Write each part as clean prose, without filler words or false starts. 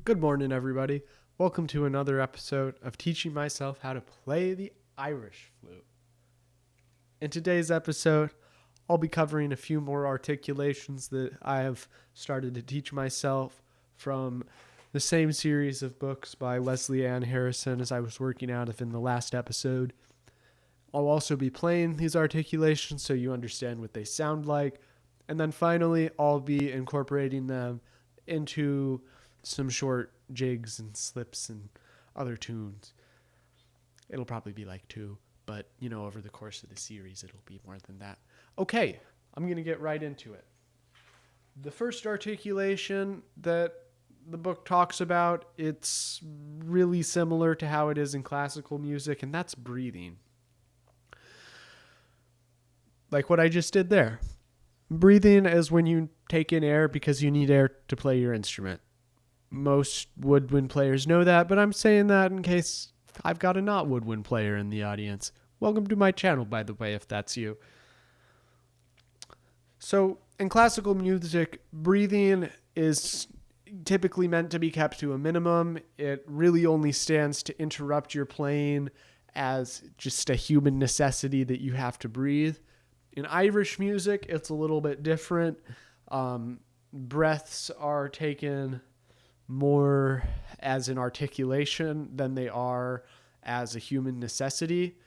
Good morning, everybody. Welcome to another episode of Teaching Myself How to Play the Irish Flute. In today's episode, I'll be covering a few more articulations that I have started to teach myself from the same series of books by Leslie Ann Harrison as I was working out of in the last episode. I'll also be playing these articulations so you understand what they sound like. And then finally, I'll be incorporating them into some short jigs and slips and other tunes. It'll probably be like two, but over the course of the series, it'll be more than that. Okay, I'm going to get right into it. The first articulation that the book talks about, it's really similar to how it is in classical music, and that's breathing. Like what I just did there. Breathing is when you take in air because you need air to play your instrument. Most woodwind players know that, but I'm saying that in case I've got a not woodwind player in the audience. Welcome to my channel, by the way, if that's you. So, in classical music, breathing is typically meant to be kept to a minimum. It really only stands to interrupt your playing as just a human necessity that you have to breathe. In Irish music, it's a little bit different. Breaths are taken more as an articulation than they are as a human necessity.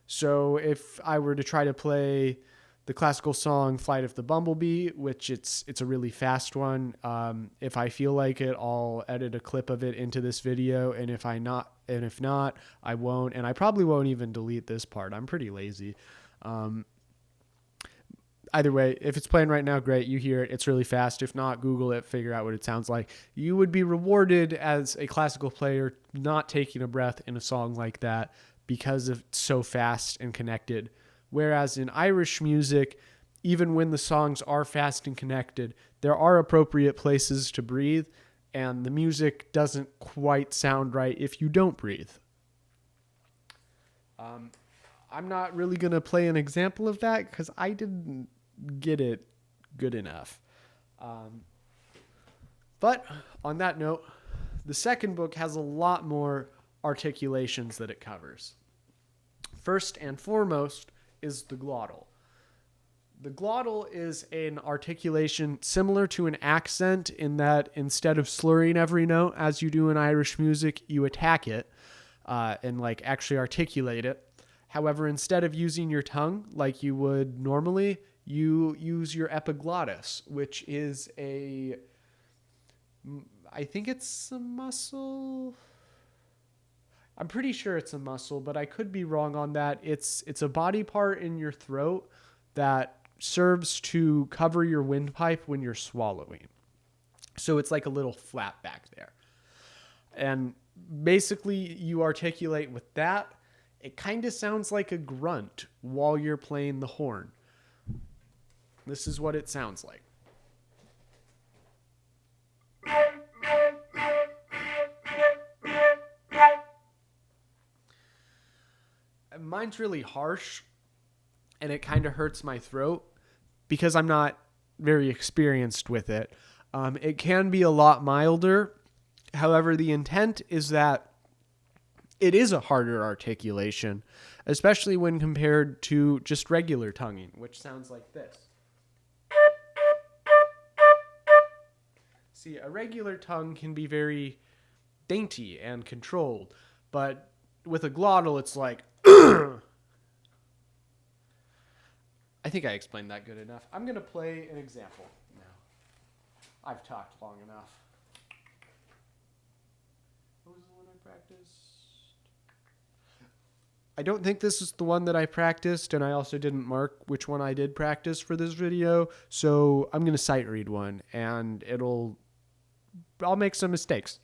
So if I were to try to play the classical song Flight of the Bumblebee, which it's a really fast one, if I feel like it, I'll edit a clip of it into this video, and if not, I won't, and I probably won't even delete this part. I'm pretty lazy. Either way, if it's playing right now, great. You hear it. It's really fast. If not, Google it, figure out what it sounds like. You would be rewarded as a classical player not taking a breath in a song like that because it's so fast and connected. Whereas in Irish music, even when the songs are fast and connected, there are appropriate places to breathe, and the music doesn't quite sound right if you don't breathe. I'm not really going to play an example of that because I didn't get it good enough. But on that note, the second book has a lot more articulations that it covers. First and foremost is the glottal. The glottal is an articulation similar to an accent in that instead of slurring every note as you do in Irish music, you attack it and actually articulate it. However, instead of using your tongue like you would normally, you use your epiglottis, which is I think it's a muscle. I'm pretty sure it's a muscle, but I could be wrong on that. It's a body part in your throat that serves to cover your windpipe when you're swallowing. So it's like a little flap back there. And basically you articulate with that. It kind of sounds like a grunt while you're playing the horn. This is what it sounds like. Mine's really harsh, and it kind of hurts my throat because I'm not very experienced with it. It can be a lot milder. However, the intent is that it is a harder articulation, especially when compared to just regular tonguing, which sounds like this. See, a regular tongue can be very dainty and controlled, but with a glottal, it's like, I think I explained that good enough. I'm going to play an example now. I've talked long enough. What was the one I practiced? I don't think this is the one that I practiced, and I also didn't mark which one I did practice for this video, so I'm going to sight read one, and I'll make some mistakes.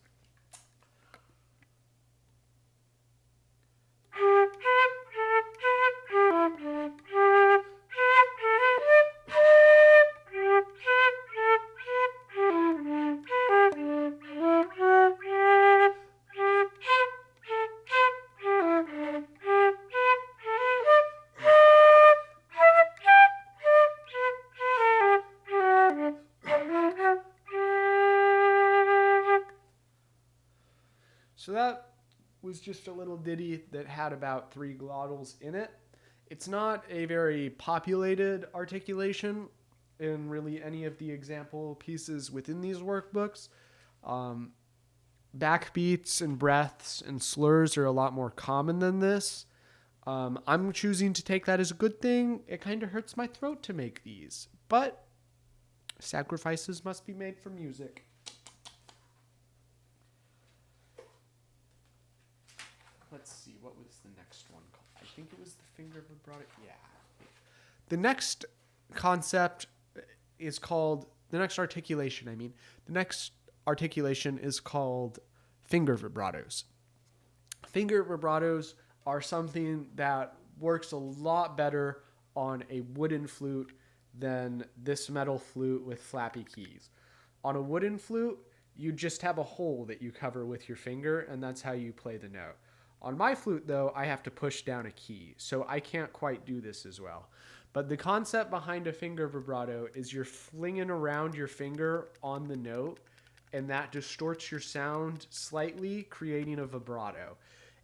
So that was just a little ditty that had about 3 glottals in it. It's not a very populated articulation in really any of the example pieces within these workbooks. Backbeats and breaths and slurs are a lot more common than this. I'm choosing to take that as a good thing. It kind of hurts my throat to make these, but sacrifices must be made for music. Let's see, what was the next one called? I think it was the finger vibrato. Yeah. The next concept is called, the next articulation is called finger vibratos. Finger vibratos are something that works a lot better on a wooden flute than this metal flute with flappy keys. On a wooden flute, you just have a hole that you cover with your finger, and that's how you play the note. On my flute, though, I have to push down a key, so I can't quite do this as well. But the concept behind a finger vibrato is you're flinging around your finger on the note, and that distorts your sound slightly, creating a vibrato.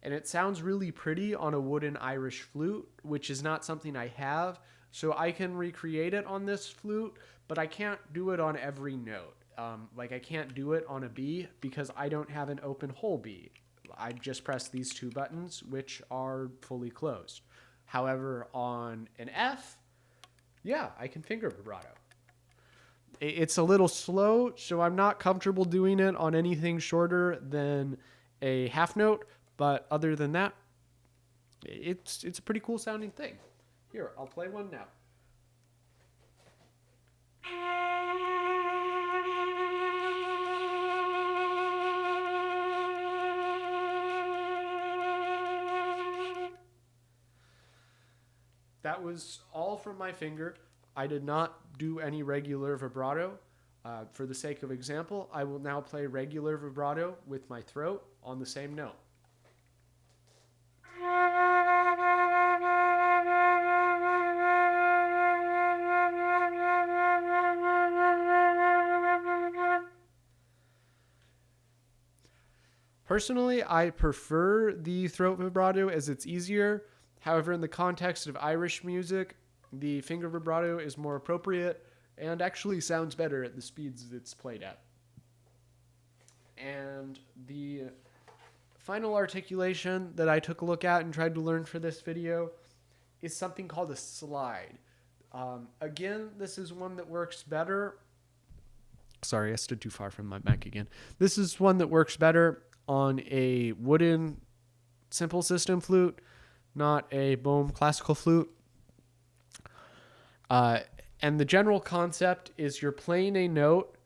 And it sounds really pretty on a wooden Irish flute, which is not something I have, so I can recreate it on this flute, but I can't do it on every note. I can't do it on a B because I don't have an open hole B. I just press these 2 buttons, which are fully closed. However, on an F, yeah, I can finger vibrato. It's a little slow, so I'm not comfortable doing it on anything shorter than a half note, but other than that, it's a pretty cool sounding thing. Here, I'll play one now. That was all from my finger. I did not do any regular vibrato. For the sake of example, I will now play regular vibrato with my throat on the same note. Personally, I prefer the throat vibrato as it's easier. However, in the context of Irish music, the finger vibrato is more appropriate and actually sounds better at the speeds it's played at. And the final articulation that I took a look at and tried to learn for this video is something called a slide. Again, this is one that works better. Sorry, I stood too far from my mic again. This is one that works better on a wooden simple system flute, not a Bohm classical flute. And the general concept is you're playing a note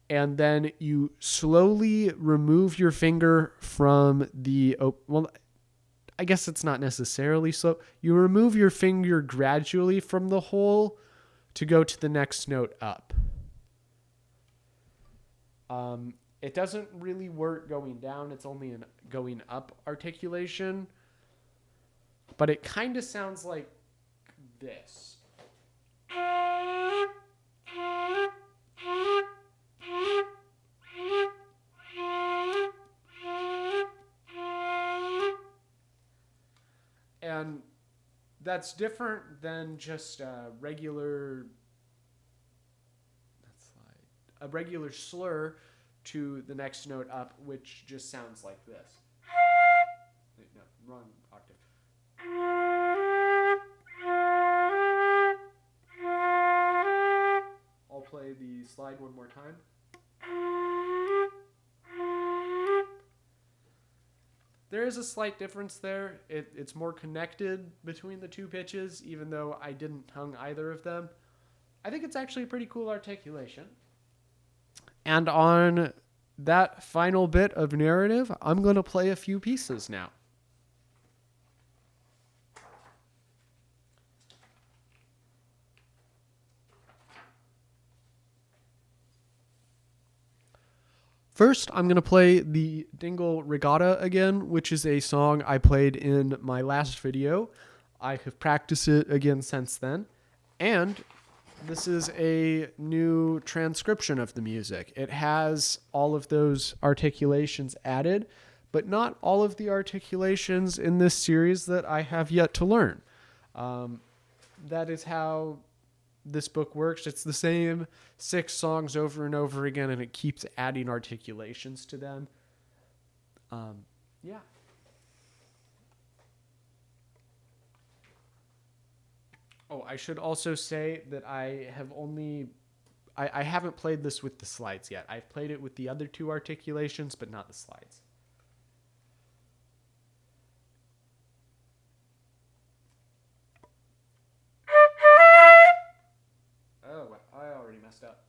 and then you slowly remove your finger from the, well, I guess it's not necessarily slow. You remove your finger gradually from the hole to go to the next note up. It doesn't really work going down. It's only an going up articulation. But it kind of sounds like this. And that's different than just a regular slur to the next note up, which just sounds like this. Wait, no, wrong octave. I'll play the slide one more time. There is a slight difference there. It's more connected between the 2 pitches, even though I didn't tongue either of them. I think it's actually a pretty cool articulation. And on that final bit of narrative, I'm going to play a few pieces now. First, I'm going to play the Dingle Regatta again, which is a song I played in my last video. I have practiced it again since then. And this is a new transcription of the music. It has all of those articulations added, but not all of the articulations in this series that I have yet to learn. That is how this book works. It's the same 6 songs over and over again, and it keeps adding articulations to them. Yeah. Oh, I should also say that I haven't played this with the slides yet. I've played it with the other 2 articulations, but not the slides. Oh, I already messed up.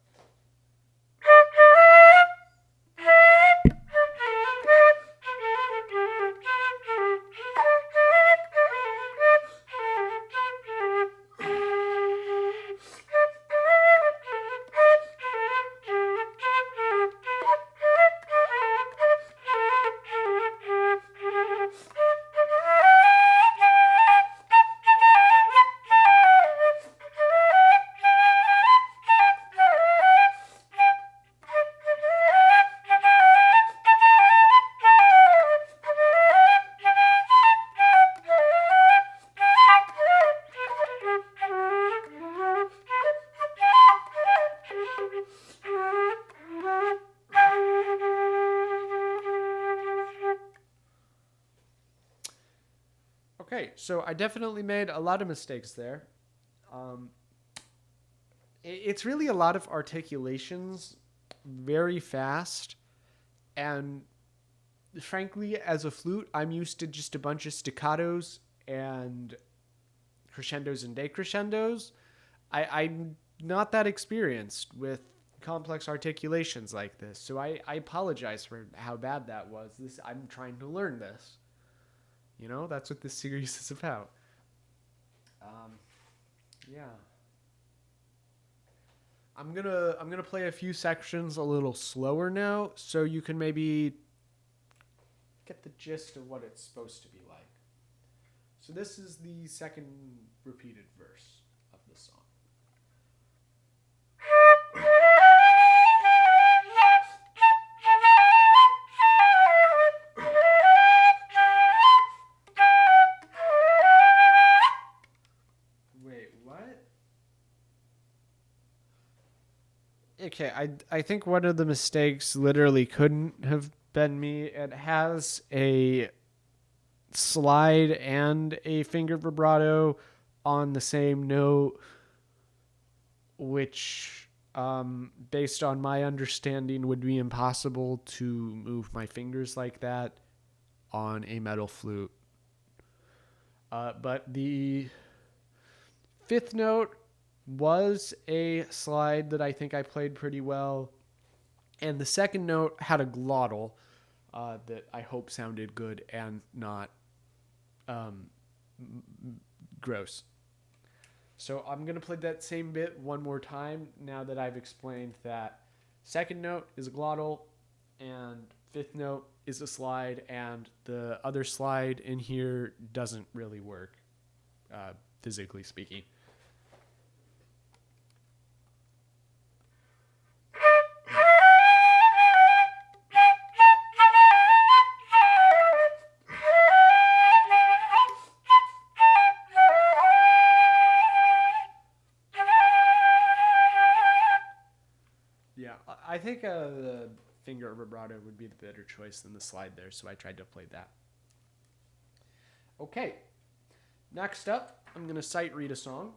Okay, so I definitely made a lot of mistakes there. It's really a lot of articulations very fast. And frankly, as a flute, I'm used to just a bunch of staccatos and crescendos and decrescendos. I'm not that experienced with complex articulations like this. So I apologize for how bad that was. I'm trying to learn this. That's what this series is about. Yeah. I'm gonna play a few sections a little slower now, so you can maybe get the gist of what it's supposed to be like. So this is the second repeated verse of the song. Wait, what? Okay, I think one of the mistakes literally couldn't have been me. It has a slide and a finger vibrato on the same note, which, based on my understanding, would be impossible to move my fingers like that on a metal flute. But the 5th note was a slide that I think I played pretty well. And the 2nd note had a glottal that I hope sounded good and not gross. So I'm going to play that same bit one more time now that I've explained that 2nd note is a glottal and 5th note is a slide, and the other slide in here doesn't really work, physically speaking. Yeah, I think the finger vibrato would be the better choice than the slide there, so I tried to play that. Okay, next up, I'm going to sight read a song.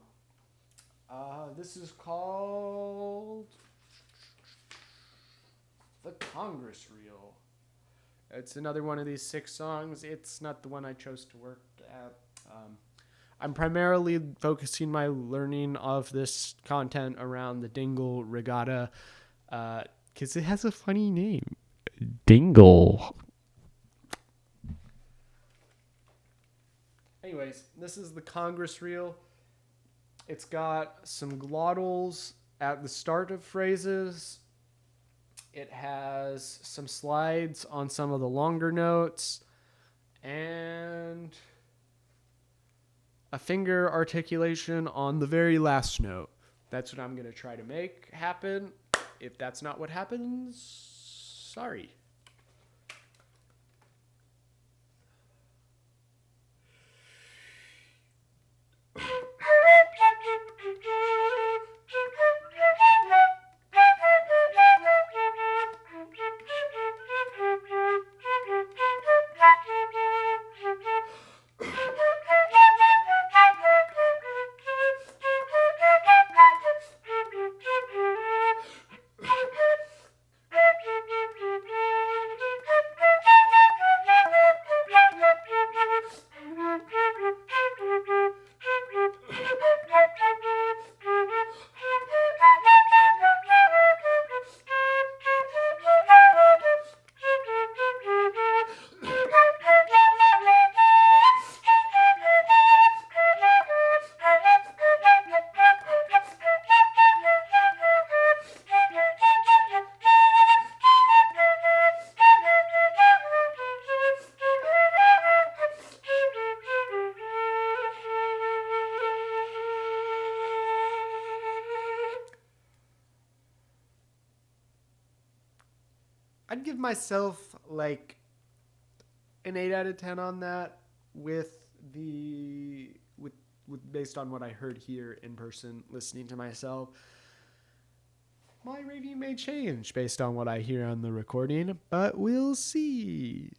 This is called The Congress Reel. It's another one of these 6 songs. It's not the one I chose to work at. I'm primarily focusing my learning of this content around the Dingle Regatta, because it has a funny name. Dingle. Anyways, this is the Congress Reel. It's got some glottals at the start of phrases. It has some slides on some of the longer notes, and a finger articulation on the very last note. That's what I'm going to try to make happen. If that's not what happens, sorry. I'd give myself like an 8 out of 10 on that with the with based on what I heard here in person listening to myself. My rating may change based on what I hear on the recording, but we'll see.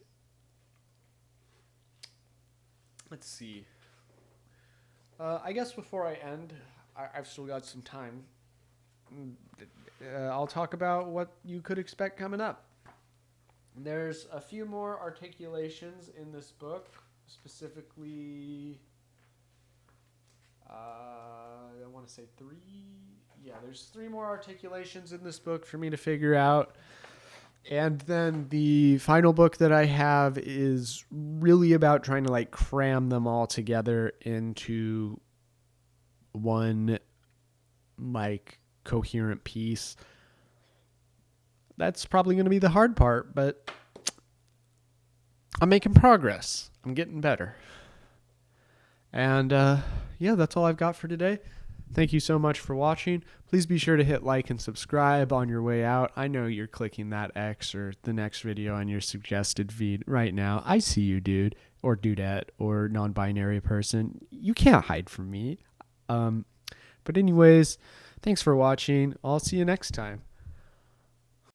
Let's see. I guess before I end, I've still got some time. I'll talk about what you could expect coming up. There's a few more articulations in this book, specifically, I want to say 3. Yeah, there's 3 more articulations in this book for me to figure out. And then the final book that I have is really about trying to like cram them all together into one like coherent piece. That's probably going to be the hard part, but I'm making progress. I'm getting better. And yeah, that's all I've got for today. Thank you so much for watching. Please be sure to hit like and subscribe on your way out. I know you're clicking that X or the next video on your suggested feed right now. I see you, dude, or dudette, or non-binary person. You can't hide from me. But anyways, thanks for watching. I'll see you next time.